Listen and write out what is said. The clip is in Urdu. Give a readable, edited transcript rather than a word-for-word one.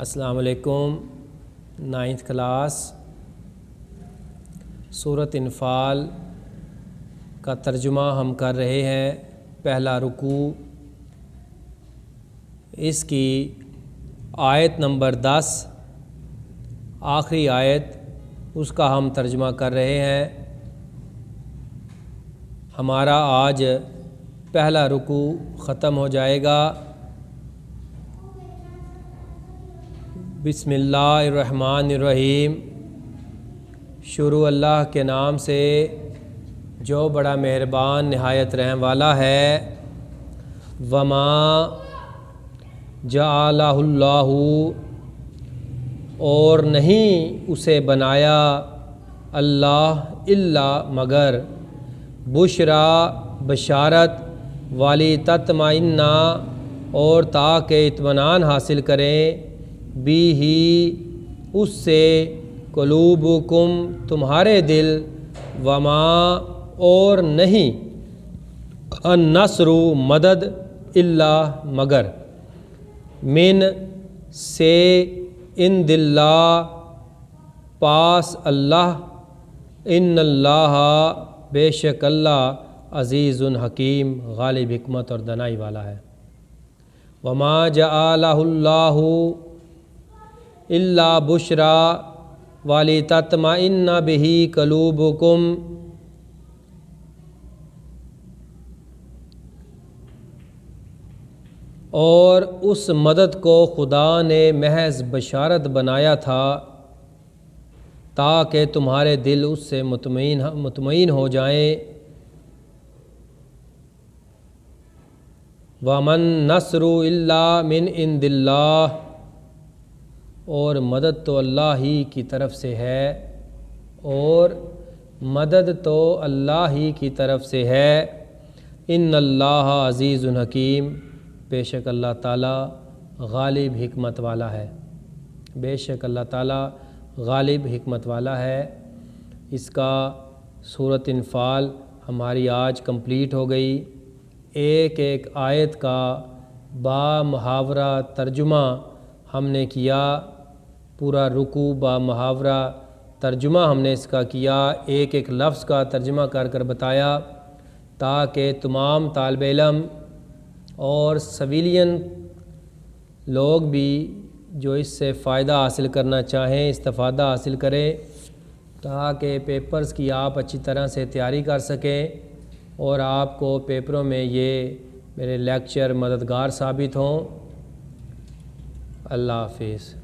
السلام علیکم۔ 9th کلاس سورۃ انفال کا ترجمہ ہم کر رہے ہیں۔ پہلا رکوع، اس کی آیت نمبر 10 آخری آیت، اس کا ہم ترجمہ کر رہے ہیں۔ ہمارا آج پہلا رکوع ختم ہو جائے گا۔ بسم اللہ الرحمن الرحیم، شروع اللہ کے نام سے جو بڑا مہربان نہایت رحم والا ہے۔ وما جعلہ اللہ، اور نہیں اسے بنایا اللہ الا مگر بشرا بشارت، والی تطمئن، اور تاکہ اطمینان حاصل کریں، بھی ہی اس سے، قلوبکم تمہارے دل، وما اور نہیں، النصر مدد، الا مگر، من سے، عند اللہ پاس اللہ، ان اللہ بے شک اللہ عزیز حکیم غالب حکمت اور دانائی والا ہے۔ وما جعلہ اللہ الا بشرا ولتطمئن بہ قلوبکم، اور اس مدد کو خدا نے محض بشارت بنایا تھا تاکہ تمہارے دل اس سے مطمئن ہو جائیں۔ ومن نصر الا من عند اللہ، اور مدد تو اللہ ہی کی طرف سے ہے، اور مدد تو اللہ ہی کی طرف سے ہے۔ ان اللہ عزیز حکیم، بے شک اللہ تعالیٰ غالب حکمت والا ہے، بے شک اللہ تعالیٰ غالب حکمت والا ہے۔ اس کا سورۃ انفال ہماری آج کمپلیٹ ہو گئی۔ ایک ایک آیت کا با محاورہ ترجمہ ہم نے کیا، پورا رکوع با محاورہ ترجمہ ہم نے اس کا کیا، ایک ایک لفظ کا ترجمہ کر کر بتایا، تاکہ تمام طالب علم اور سویلین لوگ بھی جو اس سے فائدہ حاصل کرنا چاہیں استفادہ حاصل کریں، تاکہ پیپرز کی آپ اچھی طرح سے تیاری کر سکیں اور آپ کو پیپروں میں یہ میرے لیکچر مددگار ثابت ہوں۔ اللہ حافظ۔